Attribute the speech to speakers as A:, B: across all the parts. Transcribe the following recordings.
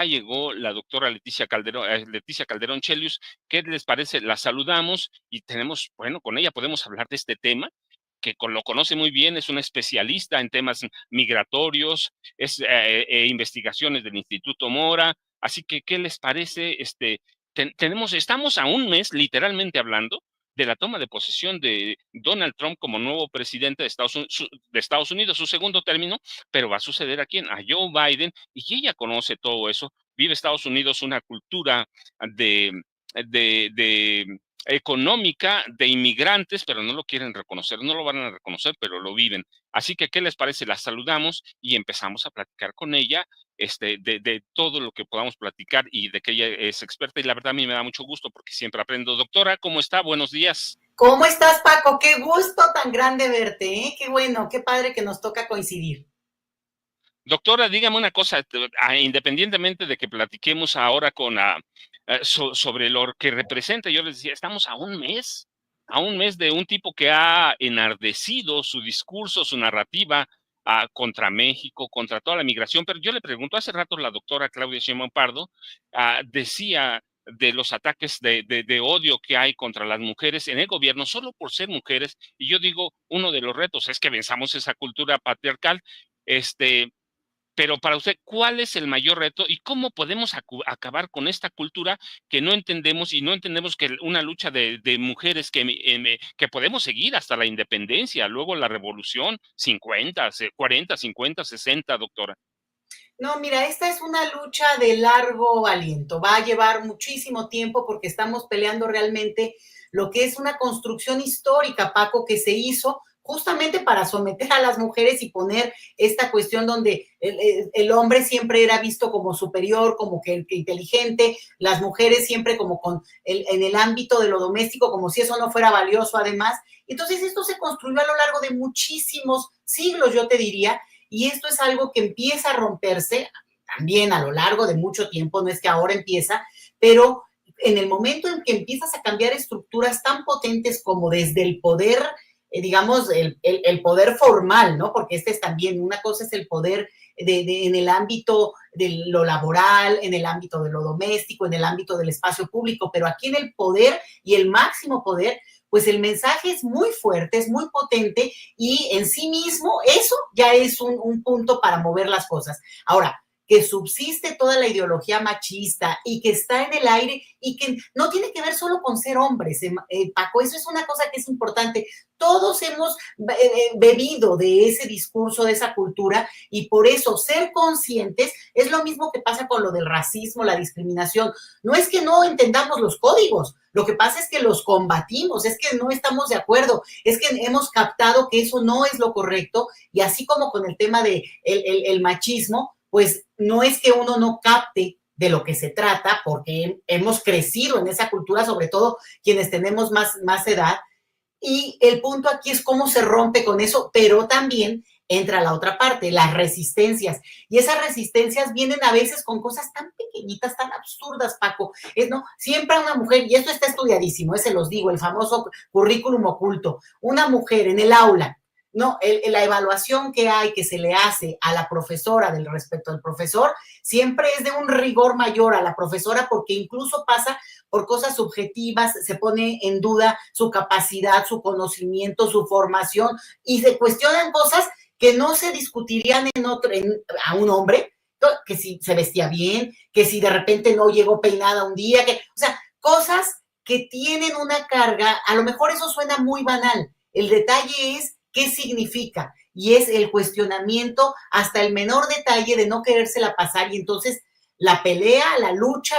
A: llegó la doctora Leticia Calderón Chelius. ¿Qué les parece? La saludamos y tenemos, bueno, con ella podemos hablar de este tema que lo conoce muy bien, es una especialista en temas migratorios, es investigaciones del Instituto Mora. Así que, ¿qué les parece? Estamos a un mes, literalmente hablando, de la toma de posesión de Donald Trump como nuevo presidente de Estados Unidos, su segundo término, pero va a suceder a Joe Biden, y ella conoce todo eso. Vive Estados Unidos una cultura de, de económica de inmigrantes, pero no lo quieren reconocer, no lo van a reconocer, pero lo viven. Así que, ¿qué les parece? La saludamos y empezamos a platicar con ella de todo lo que podamos platicar y de que ella es experta, y la verdad a mí me da mucho gusto porque siempre aprendo. Doctora, ¿cómo está? Buenos días.
B: ¿Cómo estás, Paco? Qué gusto tan grande verte, ¿eh? Qué bueno, qué padre que nos toca coincidir.
A: Doctora, dígame una cosa, independientemente de que platiquemos ahora sobre lo que representa. Yo les decía, estamos a un mes de un tipo que ha enardecido su discurso, su narrativa contra México, contra toda la migración. Pero yo le pregunto, hace rato la doctora Claudia Sheinbaum Pardo decía de los ataques de odio que hay contra las mujeres en el gobierno solo por ser mujeres, y yo digo, uno de los retos es que venzamos esa cultura patriarcal. Pero para usted, ¿cuál es el mayor reto y cómo podemos acabar con esta cultura que no entendemos, y no entendemos que una lucha de mujeres que podemos seguir hasta la independencia, luego la revolución, 50, 40, 50, 60, doctora?
B: No, mira, esta es una lucha de largo aliento. Va a llevar muchísimo tiempo porque estamos peleando realmente lo que es una construcción histórica, Paco, que se hizo justamente para someter a las mujeres y poner esta cuestión donde el hombre siempre era visto como superior, como que inteligente, las mujeres siempre como en el ámbito de lo doméstico, como si eso no fuera valioso además. Entonces esto se construyó a lo largo de muchísimos siglos, yo te diría, y esto es algo que empieza a romperse también a lo largo de mucho tiempo, no es que ahora empieza, pero en el momento en que empiezas a cambiar estructuras tan potentes como desde el poder, digamos, el poder formal, ¿no? Porque este es también, una cosa es el poder en el ámbito de lo laboral, en el ámbito de lo doméstico, en el ámbito del espacio público, pero aquí en el poder y el máximo poder, pues el mensaje es muy fuerte, es muy potente, y en sí mismo eso ya es un punto para mover las cosas. Ahora, que subsiste toda la ideología machista y que está en el aire y que no tiene que ver solo con ser hombres, Paco, eso es una cosa que es importante. Todos hemos bebido de ese discurso, de esa cultura, y por eso ser conscientes es lo mismo que pasa con lo del racismo, la discriminación. No es que no entendamos los códigos, lo que pasa es que los combatimos, es que no estamos de acuerdo, es que hemos captado que eso no es lo correcto, y así como con el tema de el machismo, pues no es que uno no capte de lo que se trata, porque hemos crecido en esa cultura, sobre todo quienes tenemos más edad, y el punto aquí es cómo se rompe con eso, pero también entra la otra parte, las resistencias. Y esas resistencias vienen a veces con cosas tan pequeñitas, tan absurdas, Paco. ¿No? Siempre una mujer, y esto está estudiadísimo, se los digo, el famoso currículum oculto, una mujer en el aula, no, la evaluación que hay, que se le hace a la profesora del respecto al profesor, siempre es de un rigor mayor a la profesora, porque incluso pasa por cosas subjetivas, se pone en duda su capacidad, su conocimiento, su formación, y se cuestionan cosas que no se discutirían a un hombre, que si se vestía bien, que si de repente no llegó peinada un día, o sea, cosas que tienen una carga, a lo mejor eso suena muy banal, el detalle es qué significa, y es el cuestionamiento hasta el menor detalle de no querérsela pasar, y entonces la pelea, la lucha,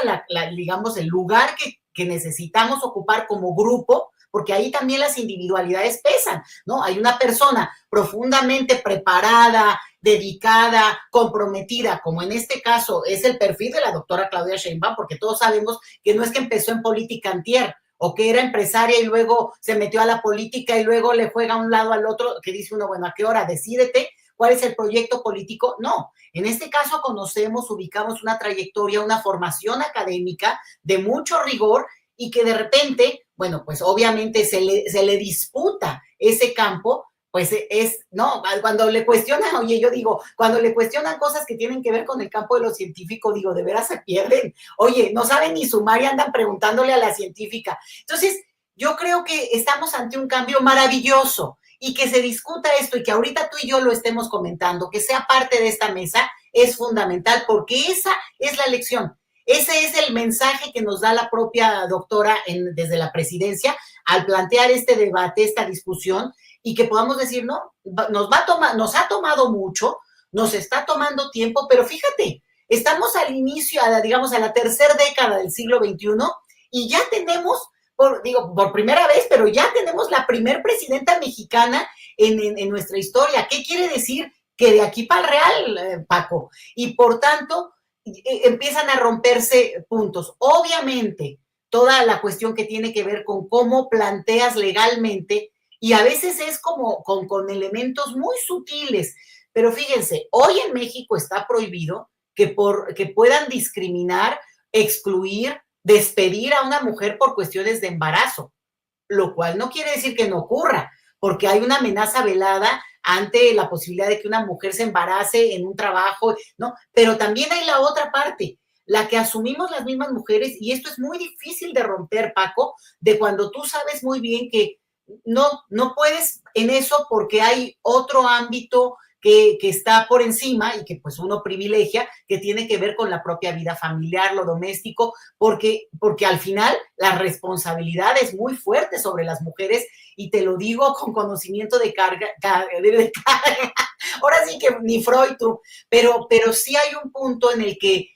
B: digamos, el lugar que necesitamos ocupar como grupo, porque ahí también las individualidades pesan, ¿no? Hay una persona profundamente preparada, dedicada, comprometida, como en este caso es el perfil de la doctora Claudia Sheinbaum, porque todos sabemos que no es que empezó en política antier, o que era empresaria y luego se metió a la política y luego le juega a un lado al otro, que dice uno, bueno, ¿a qué hora? Decídete cuál es el proyecto político. No, en este caso conocemos, ubicamos una trayectoria, una formación académica de mucho rigor, y que de repente, bueno, pues obviamente se le disputa ese campo, pues no, cuando le cuestionan, oye, yo digo, cuando le cuestionan cosas que tienen que ver con el campo de lo científico, digo, de veras se pierden. Oye, no saben ni sumar y andan preguntándole a la científica. Entonces, yo creo que estamos ante un cambio maravilloso y que se discuta esto y que ahorita tú y yo lo estemos comentando, que sea parte de esta mesa, es fundamental porque esa es la lección. Ese es el mensaje que nos da la propia doctora desde la presidencia al plantear este debate, esta discusión, y que podamos decir, no, nos ha tomado mucho, nos está tomando tiempo, pero fíjate, estamos al inicio, digamos, a la tercera década del siglo XXI y ya tenemos, por primera vez, pero ya tenemos la primer presidenta mexicana en nuestra historia. ¿Qué quiere decir? Que de aquí para el real, Paco. Y por tanto, empiezan a romperse puntos. Obviamente, toda la cuestión que tiene que ver con cómo planteas legalmente, y a veces es como con elementos muy sutiles, pero fíjense, hoy en México está prohibido que puedan discriminar, excluir, despedir a una mujer por cuestiones de embarazo, lo cual no quiere decir que no ocurra, porque hay una amenaza velada ante la posibilidad de que una mujer se embarace en un trabajo, ¿no? Pero también hay la otra parte, la que asumimos las mismas mujeres, y esto es muy difícil de romper, Paco, de cuando tú sabes muy bien que no puedes en eso porque hay otro ámbito que está por encima y que pues uno privilegia, que tiene que ver con la propia vida familiar, lo doméstico, porque al final la responsabilidad es muy fuerte sobre las mujeres, y te lo digo con conocimiento de carga. Ahora sí que ni Freud tú, pero sí hay un punto en el que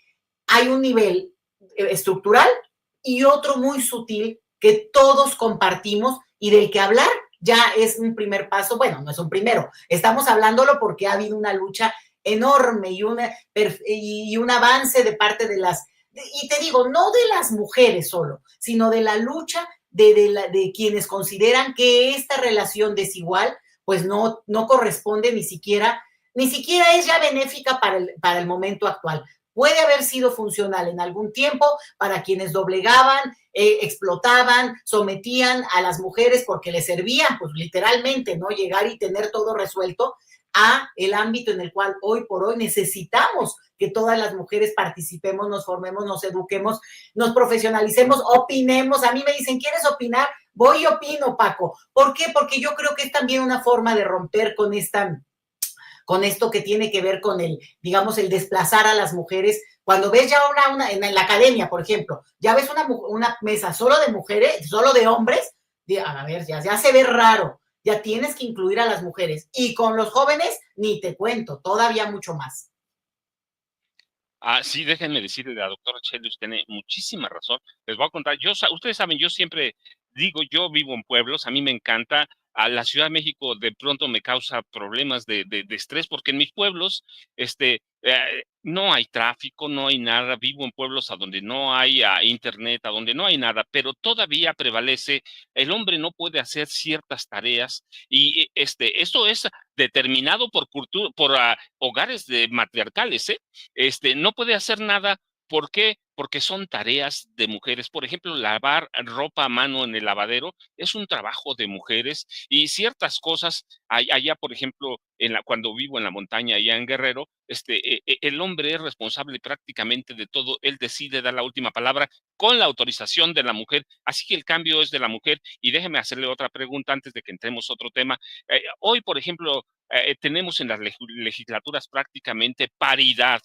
B: hay un nivel estructural y otro muy sutil que todos compartimos y del que hablar ya es un primer paso. Bueno, no es un primero, estamos hablándolo porque ha habido una lucha enorme y un avance de parte de y te digo, no de las mujeres solo, sino de la lucha de quienes consideran que esta relación desigual pues no corresponde ni siquiera es ya benéfica para el momento actual. Puede haber sido funcional en algún tiempo para quienes doblegaban, explotaban, sometían a las mujeres porque les servían, pues literalmente, ¿no? Llegar y tener todo resuelto, a el ámbito en el cual hoy por hoy necesitamos que todas las mujeres participemos, nos formemos, nos eduquemos, nos profesionalicemos, opinemos. A mí me dicen, ¿quieres opinar? Voy y opino, Paco. ¿Por qué? Porque yo creo que es también una forma de romper con esto que tiene que ver con digamos, el desplazar a las mujeres. Cuando ves ya en la academia, por ejemplo, ya ves una mesa solo de mujeres, solo de hombres, a ver, ya se ve raro, ya tienes que incluir a las mujeres. Y con los jóvenes, ni te cuento, todavía mucho más.
A: Sí, déjenme decirle, la doctora Chelius tiene muchísima razón. Les voy a contar, ustedes saben, yo siempre digo, yo vivo en pueblos, a mí me encanta. A la Ciudad de México de pronto me causa problemas de estrés, porque en mis pueblos no hay tráfico, no hay nada. Vivo en pueblos a donde no hay internet, a donde no hay nada, pero todavía prevalece, el hombre no puede hacer ciertas tareas, y esto es determinado por cultura, por hogares matriarcales, ¿eh? No puede hacer nada. ¿Por qué? Porque son tareas de mujeres. Por ejemplo, lavar ropa a mano en el lavadero es un trabajo de mujeres, y ciertas cosas, allá, por ejemplo, cuando vivo en la montaña, allá en Guerrero, el hombre es responsable prácticamente de todo. Él decide dar la última palabra con la autorización de la mujer. Así que el cambio es de la mujer. Y déjeme hacerle otra pregunta antes de que entremos a otro tema. Hoy, por ejemplo, tenemos en las legislaturas prácticamente paridad.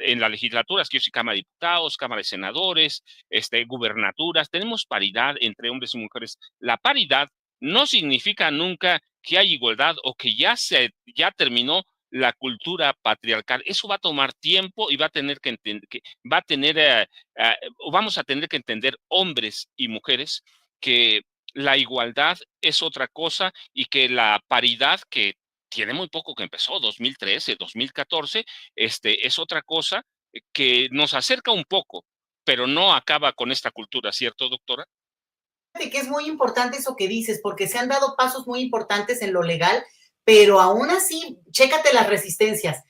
A: En las legislaturas, que yo soy Cámara de Diputados, Cámara de Senadores, gubernaturas, tenemos paridad entre hombres y mujeres. La paridad no significa nunca que hay igualdad o que ya terminó la cultura patriarcal. Eso va a tomar tiempo y va a tener que entender, vamos a tener que entender, hombres y mujeres, que la igualdad es otra cosa, y que la paridad, que tiene muy poco que empezó, 2013, 2014, es otra cosa, que nos acerca un poco, pero no acaba con esta cultura, ¿cierto, doctora?
B: Que es muy importante eso que dices, porque se han dado pasos muy importantes en lo legal, pero aún así, chécate las resistencias.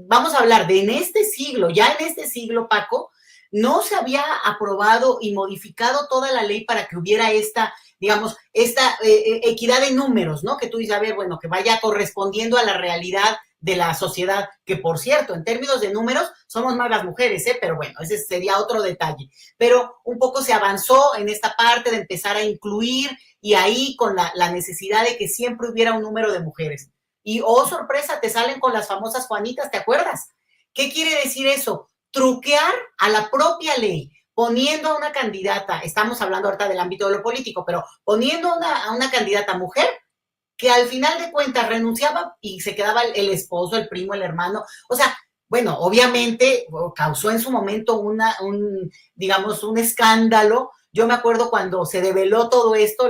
B: Vamos a hablar de en este siglo, ya en este siglo, Paco, no se había aprobado y modificado toda la ley para que hubiera esta, digamos, esta equidad de números, ¿no? Que tú dices, a ver, bueno, que vaya correspondiendo a la realidad de la sociedad, que por cierto, en términos de números, somos más las mujeres, pero bueno, ese sería otro detalle. Pero un poco se avanzó en esta parte de empezar a incluir y ahí con la necesidad de que siempre hubiera un número de mujeres. Y, oh, sorpresa, te salen con las famosas Juanitas, ¿te acuerdas? ¿Qué quiere decir eso? Truquear a la propia ley, poniendo a una candidata, estamos hablando ahorita del ámbito de lo político, pero poniendo a una candidata mujer que al final de cuentas renunciaba y se quedaba el esposo, el primo, el hermano. O sea, bueno, obviamente causó en su momento digamos, un escándalo. Yo me acuerdo cuando se develó todo esto,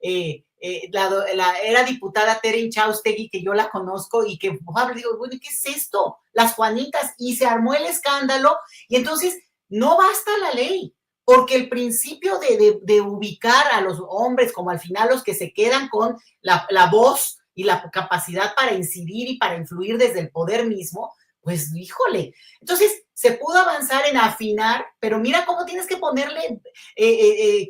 B: era diputada Tere Inchaustegui, que yo la conozco y que digo, bueno, ¿qué es esto? Las Juanitas, y se armó el escándalo, y entonces no basta la ley, porque el principio de ubicar a los hombres como al final los que se quedan con la voz y la capacidad para incidir y para influir desde el poder mismo, pues híjole. Entonces se pudo avanzar en afinar, pero mira cómo tienes que ponerle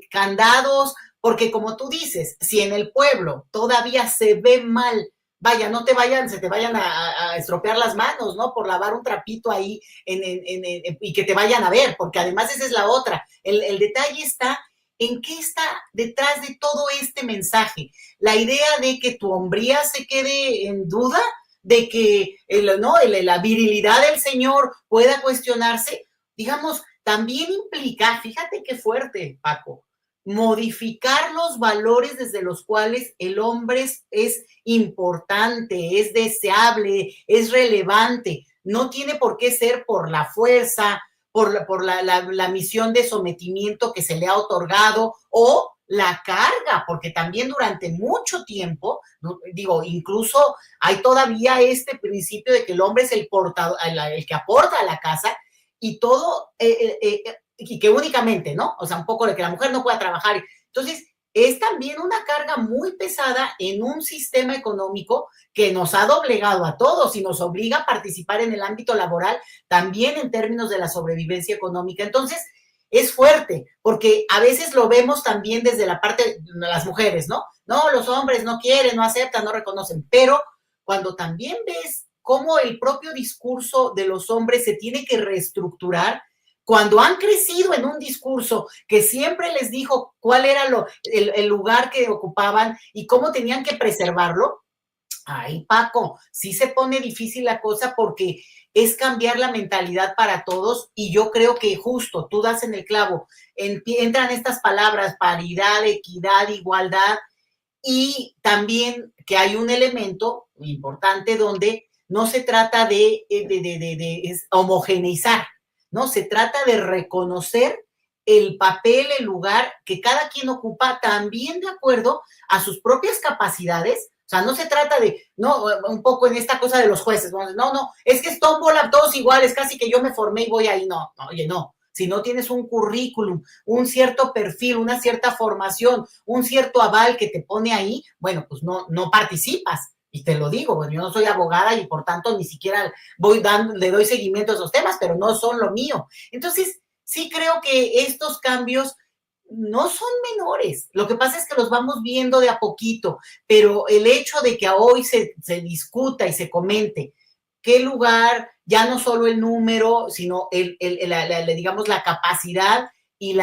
B: candados, porque como tú dices, si en el pueblo todavía se ve mal, vaya, no te vayan, se te vayan a estropear las manos, ¿no? Por lavar un trapito ahí y que te vayan a ver, porque además esa es la otra. El detalle está en qué está detrás de todo este mensaje. La idea de que tu hombría se quede en duda, de que la virilidad del Señor pueda cuestionarse, digamos, también implica, fíjate qué fuerte, Paco, modificar los valores desde los cuales el hombre es importante, es deseable, es relevante. No tiene por qué ser por la fuerza, por la misión de sometimiento que se le ha otorgado o la carga, porque también durante mucho tiempo, digo, incluso hay todavía este principio de que el hombre es el portador, el que aporta a la casa y todo, y que únicamente, ¿no? O sea, un poco de que la mujer no pueda trabajar. Entonces, es también una carga muy pesada en un sistema económico que nos ha doblegado a todos y nos obliga a participar en el ámbito laboral, también en términos de la sobrevivencia económica. Entonces, es fuerte, porque a veces lo vemos también desde la parte de las mujeres, ¿no? No, los hombres no quieren, no aceptan, no reconocen, pero cuando también ves cómo el propio discurso de los hombres se tiene que reestructurar, cuando han crecido en un discurso que siempre les dijo cuál era el lugar que ocupaban y cómo tenían que preservarlo, ay, Paco, sí se pone difícil la cosa porque es cambiar la mentalidad para todos y yo creo que justo, tú das en el clavo, entran estas palabras, paridad, equidad, igualdad, y también que hay un elemento importante donde no se trata de homogeneizar, ¿no? Se trata de reconocer el papel, el lugar que cada quien ocupa también de acuerdo a sus propias capacidades. O sea, no se trata de, no, un poco en esta cosa de los jueces, no, es que es tómbola, todos iguales, casi que yo me formé y voy ahí, no, oye, no. Si no tienes un currículum, un cierto perfil, una cierta formación, un cierto aval que te pone ahí, bueno, pues no participas. Y te lo digo, bueno, yo no soy abogada y por tanto ni siquiera le doy seguimiento a esos temas, pero no son lo mío. Entonces, sí creo que estos cambios no son menores. Lo que pasa es que los vamos viendo de a poquito, pero el hecho de que hoy se discuta y se comente qué lugar, ya no solo el número, sino digamos, la capacidad y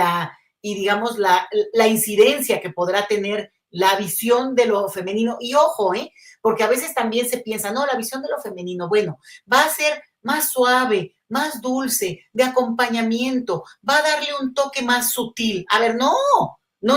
B: digamos, la incidencia que podrá tener la visión de lo femenino. Y ojo, porque a veces también se piensa, no, la visión de lo femenino, bueno, va a ser más suave, más dulce, de acompañamiento, va a darle un toque más sutil. A ver, no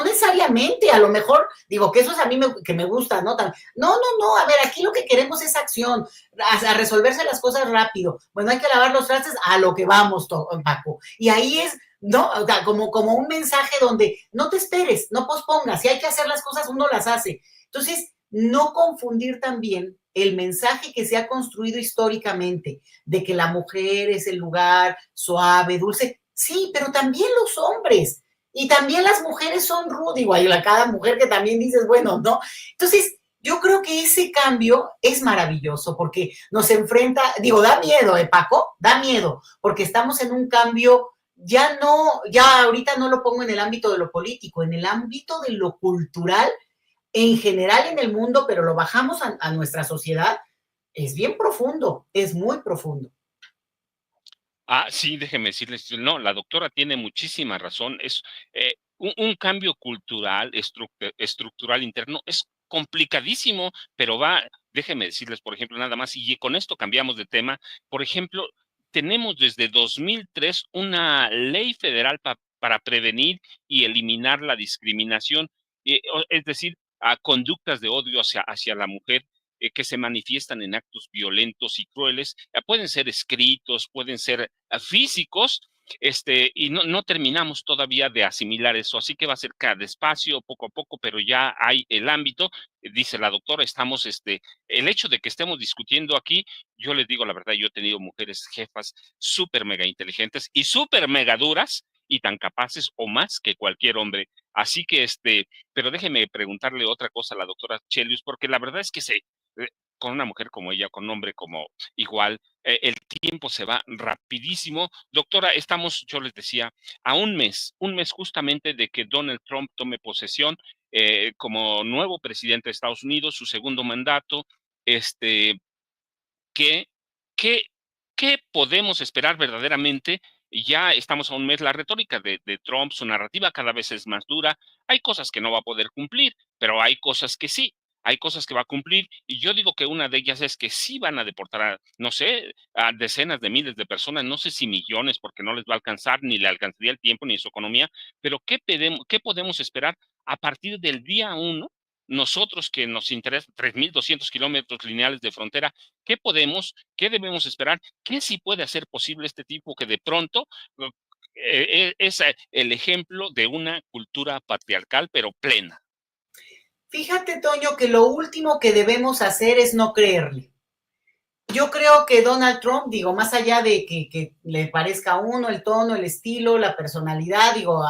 B: necesariamente, a lo mejor, digo que eso es a mí que me gusta, ¿no? No, a ver, aquí lo que queremos es acción, a resolverse las cosas rápido. Bueno, hay que lavar los trastes a lo que vamos, Paco. Y ahí es, ¿no? O sea, como un mensaje donde no te esperes, no pospongas, si hay que hacer las cosas, uno las hace. Entonces, no confundir también el mensaje que se ha construido históricamente de que la mujer es el lugar suave, dulce, sí, pero también los hombres y también las mujeres son rudas, digo, hay cada mujer que también dices, bueno, ¿no? Entonces, yo creo que ese cambio es maravilloso porque nos enfrenta, digo, da miedo, Paco? Da miedo, porque estamos en un cambio ya ahorita no lo pongo en el ámbito de lo político, en el ámbito de lo cultural, en general en el mundo, pero lo bajamos a nuestra sociedad, es bien profundo, es muy profundo.
A: Sí, déjeme decirles, no, la doctora tiene muchísima razón. Es un cambio cultural, estructural interno, es complicadísimo, pero déjeme decirles, por ejemplo, nada más, y con esto cambiamos de tema. Por ejemplo, tenemos desde 2003 una ley federal para prevenir y eliminar la discriminación, es decir, a conductas de odio hacia la mujer que se manifiestan en actos violentos y crueles. Pueden ser escritos, pueden ser físicos, y no terminamos todavía de asimilar eso, así que va a ser cada despacio, poco a poco, pero ya hay el ámbito, dice la doctora, el hecho de que estemos discutiendo aquí, yo les digo la verdad, yo he tenido mujeres jefas súper mega inteligentes y súper mega duras y tan capaces o más que cualquier hombre. Así que, pero déjeme preguntarle otra cosa a la doctora Chelius, porque la verdad es que con una mujer como ella, con un hombre como igual, el tiempo se va rapidísimo. Doctora, estamos, yo les decía, a un mes justamente de que Donald Trump tome posesión como nuevo presidente de Estados Unidos, su segundo mandato. ¿Qué, qué, qué podemos esperar verdaderamente? Ya estamos a un mes, la retórica de Trump, su narrativa cada vez es más dura. Hay cosas que no va a poder cumplir, pero hay cosas que sí. Hay cosas que va a cumplir y yo digo que una de ellas es que sí van a deportar no sé, a decenas de miles de personas, no sé si millones, porque no les va a alcanzar, ni le alcanzaría el tiempo, ni su economía, pero qué podemos esperar a partir del día uno? Nosotros que nos interesa 3.200 kilómetros lineales de frontera, qué debemos esperar, qué sí puede hacer posible este tipo que de pronto es el ejemplo de una cultura patriarcal, pero plena.
B: Fíjate, Toño, que lo último que debemos hacer es no creerle. Yo creo que Donald Trump, digo, más allá de que le parezca a uno el tono, el estilo, la personalidad, digo,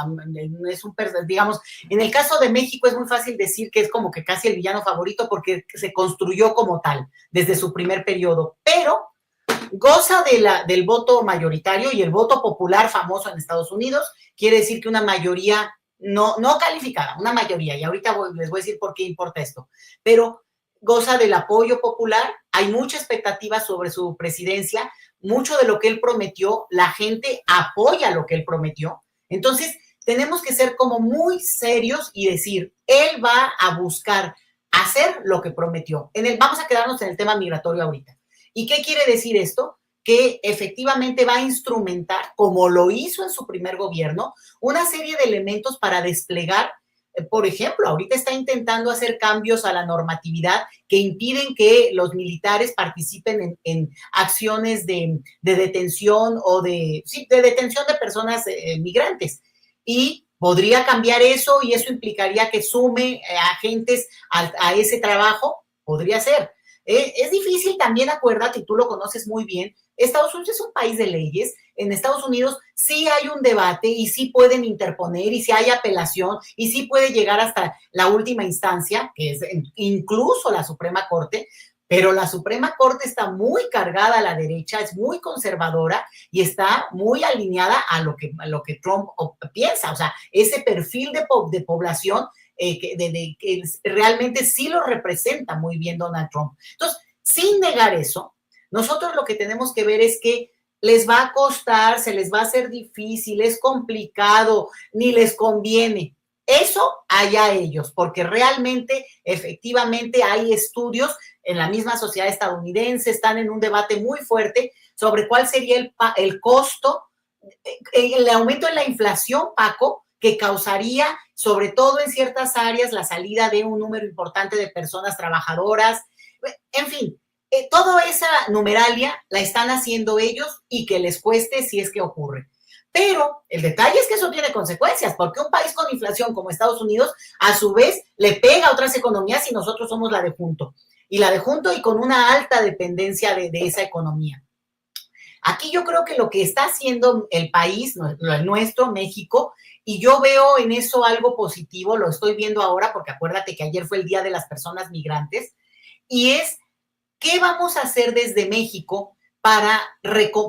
B: es digamos, en el caso de México es muy fácil decir que es como que casi el villano favorito porque se construyó como tal desde su primer periodo, pero goza del voto mayoritario y el voto popular famoso en Estados Unidos, quiere decir que una mayoría no calificada, una mayoría, y ahorita les voy a decir por qué importa esto, pero goza del apoyo popular, hay mucha expectativa sobre su presidencia, mucho de lo que él prometió, la gente apoya lo que él prometió, entonces tenemos que ser como muy serios y decir, él va a buscar hacer lo que prometió. Vamos a quedarnos en el tema migratorio ahorita. ¿Y qué quiere decir esto? Que efectivamente va a instrumentar, como lo hizo en su primer gobierno, una serie de elementos para desplegar. Por ejemplo, ahorita está intentando hacer cambios a la normatividad que impiden que los militares participen en acciones de detención o de detención de personas migrantes. Y podría cambiar eso y eso implicaría que sume agentes a ese trabajo, podría ser. Es difícil también, acuérdate, y tú lo conoces muy bien, Estados Unidos es un país de leyes, en Estados Unidos sí hay un debate y sí pueden interponer y sí hay apelación y sí puede llegar hasta la última instancia, que es incluso la Suprema Corte, pero la Suprema Corte está muy cargada a la derecha, es muy conservadora y está muy alineada a lo que Trump piensa, o sea, ese perfil de población que realmente sí lo representa muy bien Donald Trump. Entonces, sin negar eso, nosotros lo que tenemos que ver es que les va a costar, se les va a hacer difícil, es complicado, ni les conviene. Eso allá ellos, porque realmente, efectivamente, hay estudios en la misma sociedad estadounidense, están en un debate muy fuerte sobre cuál sería el costo, el aumento en la inflación, Paco, que causaría, sobre todo en ciertas áreas, la salida de un número importante de personas trabajadoras. En fin, toda esa numeralia la están haciendo ellos y que les cueste si es que ocurre. Pero el detalle es que eso tiene consecuencias, porque un país con inflación como Estados Unidos, a su vez, le pega a otras economías y nosotros somos la de junto. Y la de junto y con una alta dependencia de esa economía. Aquí yo creo que lo que está haciendo el país, el nuestro, México, y yo veo en eso algo positivo, lo estoy viendo ahora, porque acuérdate que ayer fue el Día de las Personas Migrantes, y es, ¿qué vamos a hacer desde México para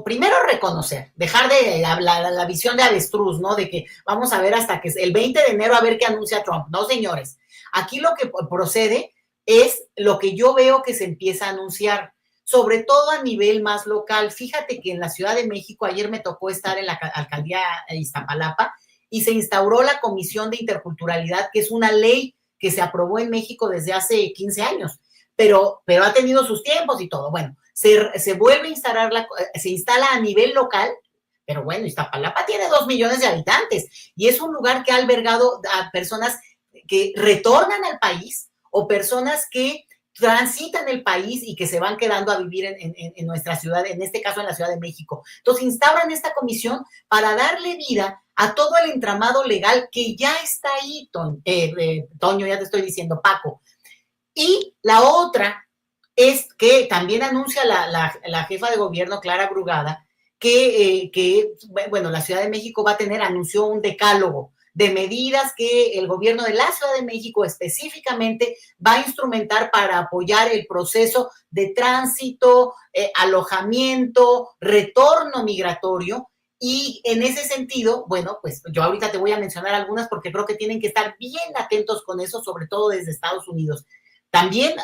B: primero reconocer, dejar de la visión de avestruz, ¿no? De que vamos a ver hasta que el 20 de enero a ver qué anuncia Trump. No, señores. Aquí lo que procede es lo que yo veo que se empieza a anunciar, sobre todo a nivel más local. Fíjate que en la Ciudad de México, ayer me tocó estar en la alcaldía de Iztapalapa y se instauró la Comisión de Interculturalidad, que es una ley que se aprobó en México desde hace 15 años, pero ha tenido sus tiempos y todo. Bueno, se vuelve a instalar, se instala a nivel local, pero bueno, Iztapalapa tiene 2 millones de habitantes y es un lugar que ha albergado a personas que retornan al país o personas que transitan el país y que se van quedando a vivir en nuestra ciudad, en este caso en la Ciudad de México. Entonces instauran esta comisión para darle vida a todo el entramado legal que ya está ahí, Toño, ya te estoy diciendo, Paco. Y la otra es que también anuncia la jefa de gobierno, Clara Brugada, que, bueno, la Ciudad de México va a tener, anunció un decálogo de medidas que el gobierno de la Ciudad de México específicamente va a instrumentar para apoyar el proceso de tránsito, alojamiento, retorno migratorio. Y en ese sentido, bueno, pues yo ahorita te voy a mencionar algunas porque creo que tienen que estar bien atentos con eso, sobre todo desde Estados Unidos. También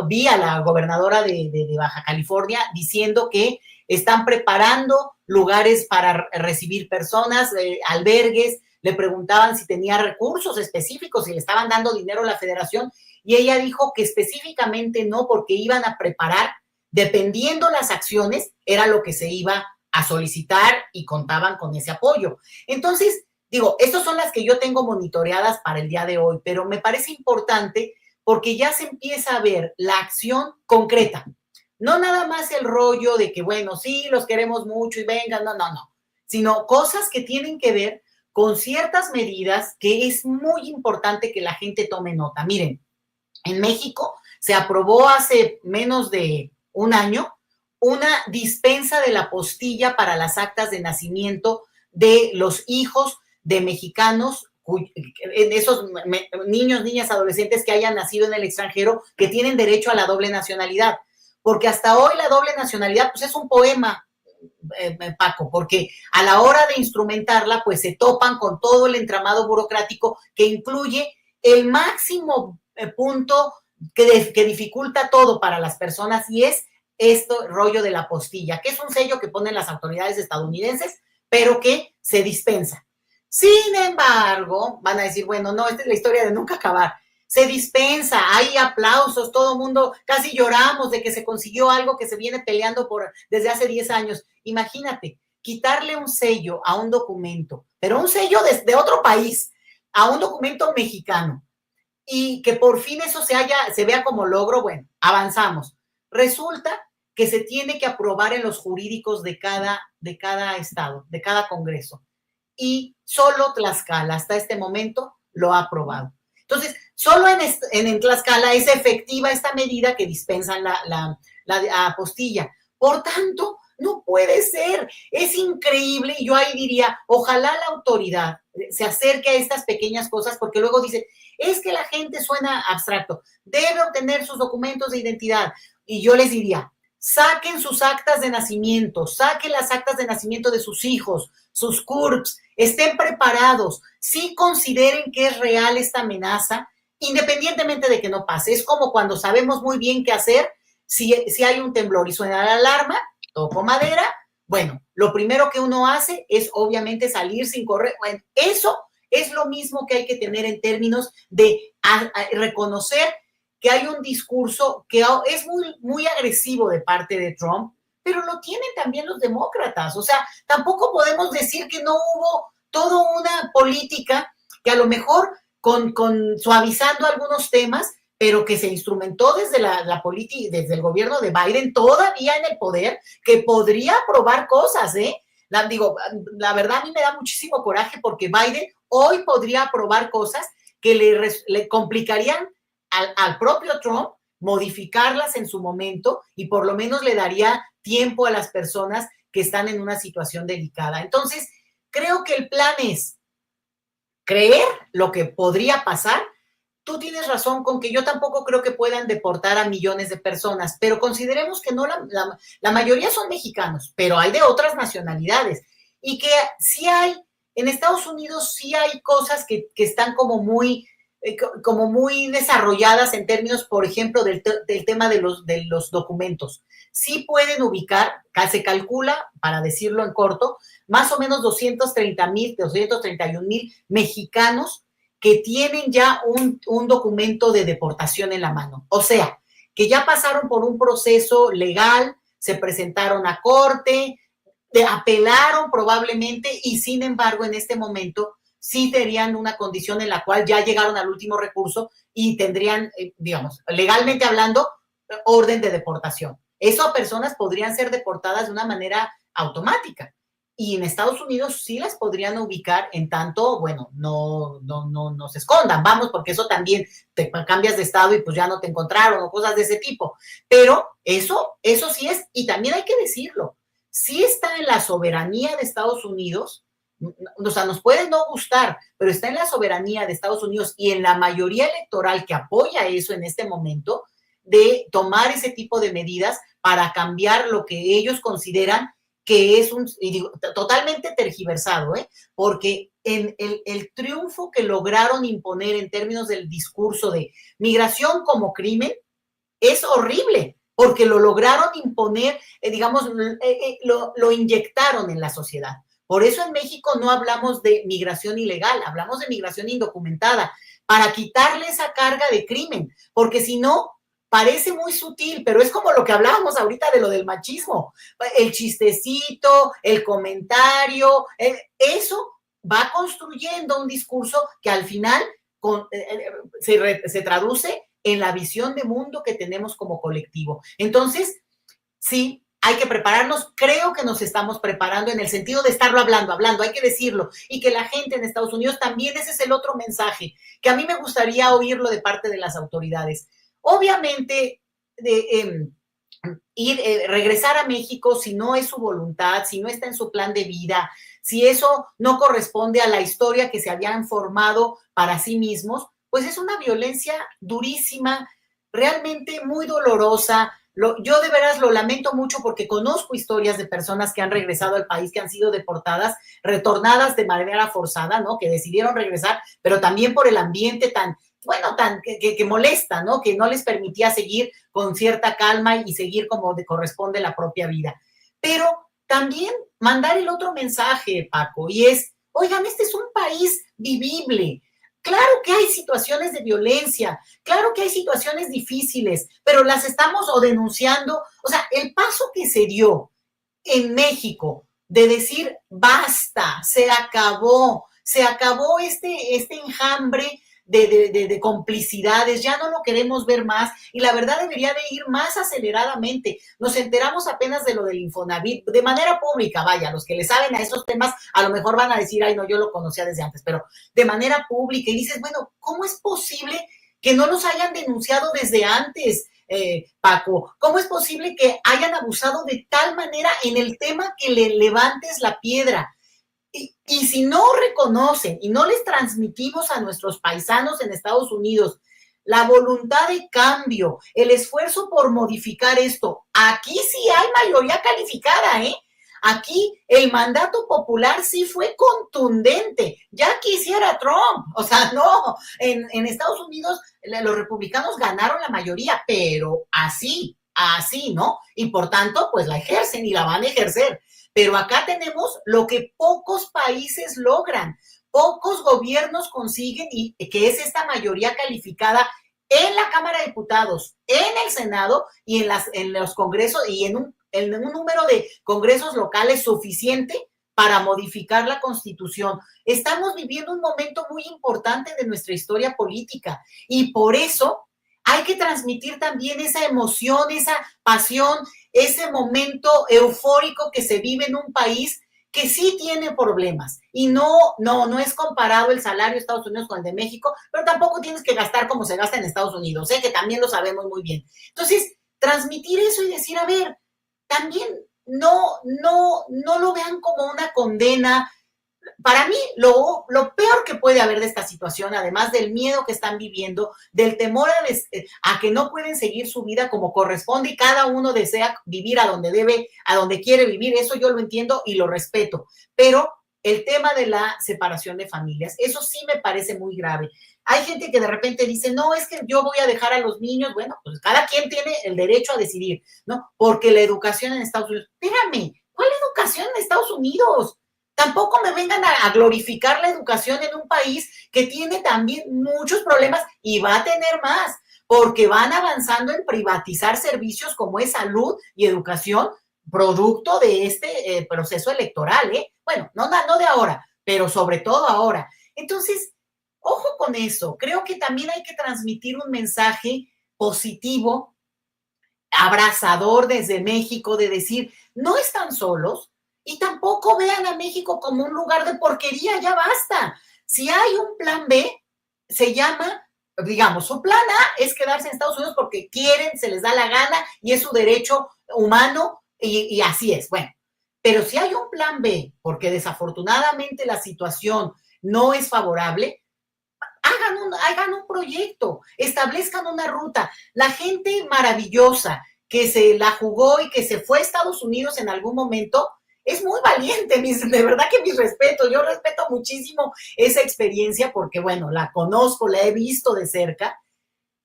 B: vi a la gobernadora de Baja California diciendo que están preparando lugares para recibir personas, albergues. Le preguntaban si tenía recursos específicos, si le estaban dando dinero a la federación, y ella dijo que específicamente no, porque iban a preparar, dependiendo las acciones, era lo que se iba a solicitar y contaban con ese apoyo. Entonces, digo, estas son las que yo tengo monitoreadas para el día de hoy, pero me parece importante porque ya se empieza a ver la acción concreta. No nada más el rollo de que, bueno, sí, los queremos mucho y vengan, no, sino cosas que tienen que ver con ciertas medidas que es muy importante que la gente tome nota. Miren, en México se aprobó hace menos de un año una dispensa de la apostilla para las actas de nacimiento de los hijos de mexicanos, esos niños, niñas, adolescentes que hayan nacido en el extranjero, que tienen derecho a la doble nacionalidad. Porque hasta hoy la doble nacionalidad pues es un poema, Paco, porque a la hora de instrumentarla pues se topan con todo el entramado burocrático que incluye el máximo punto que dificulta todo para las personas, y es esto rollo de la apostilla, que es un sello que ponen las autoridades estadounidenses, pero que se dispensa. Sin embargo, van a decir, bueno, no, esta es la historia de nunca acabar. Se dispensa, hay aplausos, todo el mundo, casi lloramos de que se consiguió algo que se viene peleando desde hace 10 años. Imagínate, quitarle un sello a un documento, pero un sello de otro país, a un documento mexicano, y que por fin eso se vea como logro. Bueno, avanzamos. Resulta que se tiene que aprobar en los jurídicos de cada estado, de cada congreso. Y solo Tlaxcala hasta este momento lo ha aprobado. Entonces, solo en Tlaxcala es efectiva esta medida que dispensan la apostilla. Por tanto, no puede ser, es increíble. Y yo ahí diría, ojalá la autoridad se acerque a estas pequeñas cosas, porque luego dice, es que la gente suena abstracto, debe obtener sus documentos de identidad. Y yo les diría, saquen sus actas de nacimiento, saquen las actas de nacimiento de sus hijos, sus CURPS, estén preparados, sí consideren que es real esta amenaza, independientemente de que no pase. Es como cuando sabemos muy bien qué hacer, si hay un temblor y suena la alarma, toco madera, bueno, lo primero que uno hace es obviamente salir sin correr. Bueno, eso es lo mismo que hay que tener en términos de reconocer que hay un discurso que es muy, muy agresivo de parte de Trump, pero lo tienen también los demócratas. O sea, tampoco podemos decir que no hubo toda una política que a lo mejor con suavizando algunos temas, pero que se instrumentó desde la política, desde el gobierno de Biden, todavía en el poder, que podría aprobar cosas, ¿eh? La verdad a mí me da muchísimo coraje porque Biden hoy podría aprobar cosas que le complicarían al propio Trump modificarlas en su momento, y por lo menos le daría tiempo a las personas que están en una situación delicada. Entonces, creo que el plan es creer lo que podría pasar, tú tienes razón con que yo tampoco creo que puedan deportar a millones de personas, pero consideremos que no, la mayoría son mexicanos, pero hay de otras nacionalidades y que sí hay, en Estados Unidos sí hay cosas que están como muy desarrolladas en términos, por ejemplo, del tema de los documentos. Sí pueden ubicar, se calcula, para decirlo en corto, más o menos 231,000 mexicanos que tienen ya un documento de deportación en la mano. O sea, que ya pasaron por un proceso legal, se presentaron a corte, apelaron probablemente y sin embargo en este momento sí tendrían una condición en la cual ya llegaron al último recurso y tendrían, digamos, legalmente hablando, orden de deportación. Esas personas podrían ser deportadas de una manera automática. Y en Estados Unidos sí las podrían ubicar en tanto, bueno, no se escondan, vamos, porque eso también te cambias de estado y pues ya no te encontraron o cosas de ese tipo. Pero eso sí es, y también hay que decirlo, sí está en la soberanía de Estados Unidos, o sea, nos puede no gustar, pero está en la soberanía de Estados Unidos y en la mayoría electoral que apoya eso en este momento, de tomar ese tipo de medidas para cambiar lo que ellos consideran que es y digo, totalmente tergiversado, porque en el triunfo que lograron imponer en términos del discurso de migración como crimen es horrible, porque lo lograron imponer, digamos, lo inyectaron en la sociedad. Por eso en México no hablamos de migración ilegal, hablamos de migración indocumentada, para quitarle esa carga de crimen, porque si no, parece muy sutil, pero es como lo que hablábamos ahorita de lo del machismo, el chistecito, el comentario, eso va construyendo un discurso que al final se traduce en la visión de mundo que tenemos como colectivo. Entonces, sí, hay que prepararnos. Creo que nos estamos preparando en el sentido de estarlo hablando, hay que decirlo. Y que la gente en Estados Unidos también, ese es el otro mensaje, que a mí me gustaría oírlo de parte de las autoridades. Obviamente, regresar a México, si no es su voluntad, si no está en su plan de vida, si eso no corresponde a la historia que se habían formado para sí mismos, pues es una violencia durísima, realmente muy dolorosa. Yo de veras lo lamento mucho porque conozco historias de personas que han regresado al país, que han sido deportadas, retornadas de manera forzada, ¿no? Que decidieron regresar, pero también por el ambiente tan, bueno, que molesta, ¿no? Que no les permitía seguir con cierta calma y seguir como corresponde la propia vida. Pero también mandar el otro mensaje, Paco, y es, oigan, este es un país vivible. Claro que hay situaciones de violencia, claro que hay situaciones difíciles, pero las estamos o denunciando. O sea, el paso que se dio en México de decir basta, se acabó este enjambre de complicidades, ya no lo queremos ver más y la verdad debería de ir más aceleradamente. Nos enteramos apenas de lo del Infonavit, de manera pública, vaya, los que le saben a esos temas a lo mejor van a decir, ay no, yo lo conocía desde antes, pero de manera pública y dices, bueno, ¿cómo es posible que no los hayan denunciado desde antes? Paco, ¿cómo es posible que hayan abusado de tal manera en el tema que le levantes la piedra? Y si no reconocen y no les transmitimos a nuestros paisanos en Estados Unidos la voluntad de cambio, el esfuerzo por modificar esto, aquí sí hay mayoría calificada, ¿eh? Aquí el mandato popular sí fue contundente. Ya quisiera Trump. O sea, no, en Estados Unidos los republicanos ganaron la mayoría, pero así, ¿no? Y por tanto, pues la ejercen y la van a ejercer. Pero acá tenemos lo que pocos países logran, pocos gobiernos consiguen, y que es esta mayoría calificada en la Cámara de Diputados, en el Senado y en los congresos y en un número de congresos locales suficiente para modificar la Constitución. Estamos viviendo un momento muy importante de nuestra historia política y por eso hay que transmitir también esa emoción, esa pasión, ese momento eufórico que se vive en un país que sí tiene problemas y no es comparado el salario de Estados Unidos con el de México, pero tampoco tienes que gastar como se gasta en Estados Unidos, que también lo sabemos muy bien. Entonces, transmitir eso y decir, a ver, también no lo vean como una condena, para mí, lo peor que puede haber de esta situación, además del miedo que están viviendo, del temor a que no pueden seguir su vida como corresponde y cada uno desea vivir a donde debe, a donde quiere vivir, eso yo lo entiendo y lo respeto, pero el tema de la separación de familias, eso sí me parece muy grave. Hay gente que de repente dice, no, es que yo voy a dejar a los niños, bueno, pues cada quien tiene el derecho a decidir, ¿no? Porque la educación en Estados Unidos, espérame, ¿cuál educación en Estados Unidos? Tampoco me vengan a glorificar la educación en un país que tiene también muchos problemas y va a tener más, porque van avanzando en privatizar servicios como es salud y educación, producto de este proceso electoral, ¿eh? Bueno, no de ahora, pero sobre todo ahora. Entonces, ojo con eso. Creo que también hay que transmitir un mensaje positivo, abrazador desde México, de decir, no están solos y tampoco vean a México como un lugar de porquería, ya basta. Si hay un plan B, se llama, digamos, su plan A es quedarse en Estados Unidos porque quieren, se les da la gana y es su derecho humano y así es. Bueno, pero si hay un plan B, porque desafortunadamente la situación no es favorable, hagan un proyecto, establezcan una ruta. La gente maravillosa que se la jugó y que se fue a Estados Unidos en algún momento, es muy valiente, de verdad que mis respetos, yo respeto muchísimo esa experiencia porque, bueno, la conozco, la he visto de cerca,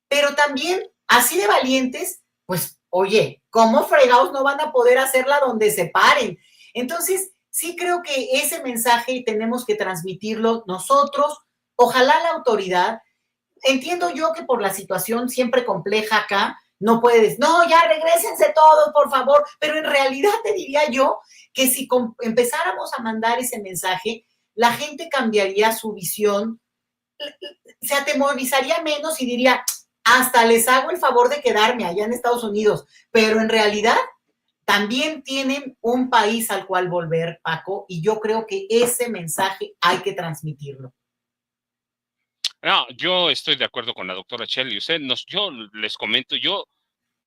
B: pero también así de valientes, pues, oye, ¿cómo fregados no van a poder hacerla donde se paren? Entonces, sí creo que ese mensaje tenemos que transmitirlo nosotros, ojalá la autoridad, entiendo yo que por la situación siempre compleja acá, no puedes, no, ya regresense todos, por favor, pero en realidad te diría yo que si empezáramos a mandar ese mensaje, la gente cambiaría su visión, se atemorizaría menos y diría, hasta les hago el favor de quedarme allá en Estados Unidos, pero en realidad también tienen un país al cual volver, Paco, y yo creo que ese mensaje hay que transmitirlo.
A: No, yo estoy de acuerdo con la doctora Chelius. Yo les comento, yo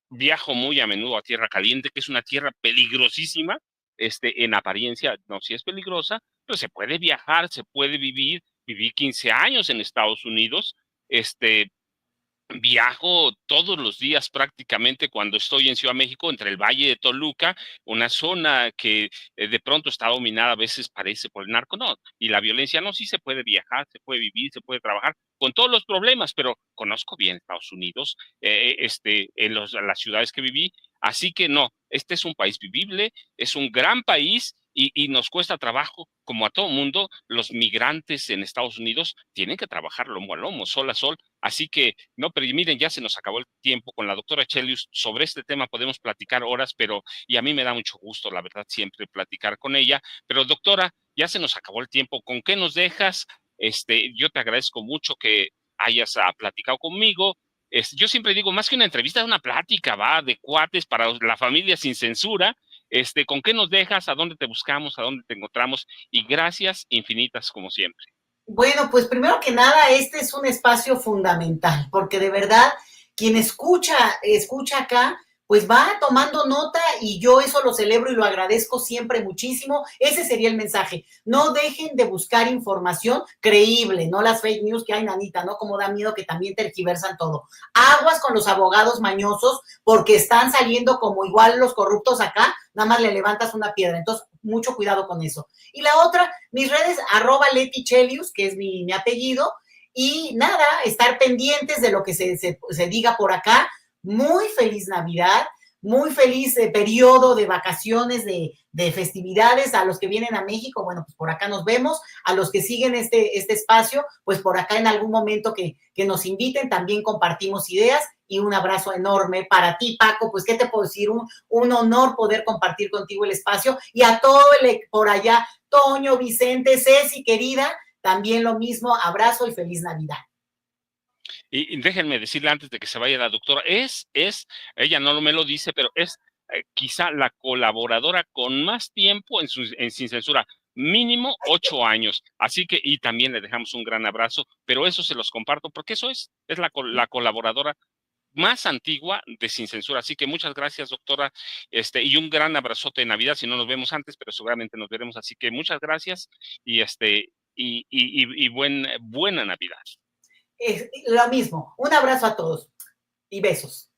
A: viajo muy a menudo a Tierra Caliente, que es una tierra peligrosísima, en apariencia, no, si es peligrosa, pero se puede viajar, se puede vivir. Viví 15 años en Estados Unidos, viajo todos los días prácticamente cuando estoy en Ciudad de México, entre el Valle de Toluca, una zona que de pronto está dominada, a veces parece por el narco, no, y la violencia, no, sí se puede viajar, se puede vivir, se puede trabajar, con todos los problemas, pero conozco bien Estados Unidos, las ciudades que viví, así que no, este es un país vivible, es un gran país y nos cuesta trabajo, como a todo mundo, los migrantes en Estados Unidos tienen que trabajar lomo a lomo, sol a sol. Así que, no, pero miren, ya se nos acabó el tiempo con la doctora Chelius. Sobre este tema podemos platicar horas, pero, y a mí me da mucho gusto, la verdad, siempre platicar con ella. Pero, doctora, ya se nos acabó el tiempo. ¿Con qué nos dejas? Yo te agradezco mucho que hayas platicado conmigo. Yo siempre digo, más que una entrevista, es una plática, va, de cuates para la familia sin censura. ¿Con qué nos dejas? ¿A dónde te buscamos? ¿A dónde te encontramos? Y gracias infinitas, como siempre.
B: Bueno, pues primero que nada, este es un espacio fundamental, porque de verdad, quien escucha acá, pues va tomando nota y yo eso lo celebro y lo agradezco siempre muchísimo. Ese sería el mensaje. No dejen de buscar información creíble, no las fake news que hay, nanita, ¿no? Como da miedo que también tergiversan todo. Aguas con los abogados mañosos, porque están saliendo como igual los corruptos acá, nada más le levantas una piedra. Entonces, mucho cuidado con eso. Y la otra, mis redes, @LetiChelius, que es mi apellido, y nada, estar pendientes de lo que se diga por acá. Muy feliz Navidad, muy feliz periodo de vacaciones, de festividades. A los que vienen a México, bueno, pues por acá nos vemos. A los que siguen este espacio, pues por acá en algún momento que nos inviten, también compartimos ideas. Y un abrazo enorme para ti, Paco. Pues, ¿qué te puedo decir? Un honor poder compartir contigo el espacio. Y a todo por allá, Toño, Vicente, Ceci, querida, también lo mismo. Abrazo y feliz Navidad.
A: Y déjenme decirle antes de que se vaya la doctora, ella no me lo dice, pero es quizá la colaboradora con más tiempo en Sin Censura, mínimo 8 años. Así que, y también le dejamos un gran abrazo, pero eso se los comparto porque eso es la colaboradora más antigua de Sin Censura. Así que muchas gracias, doctora, y un gran abrazote de Navidad, si no nos vemos antes, pero seguramente nos veremos. Así que muchas gracias y buena Navidad.
B: Es lo mismo. Un abrazo a todos y besos.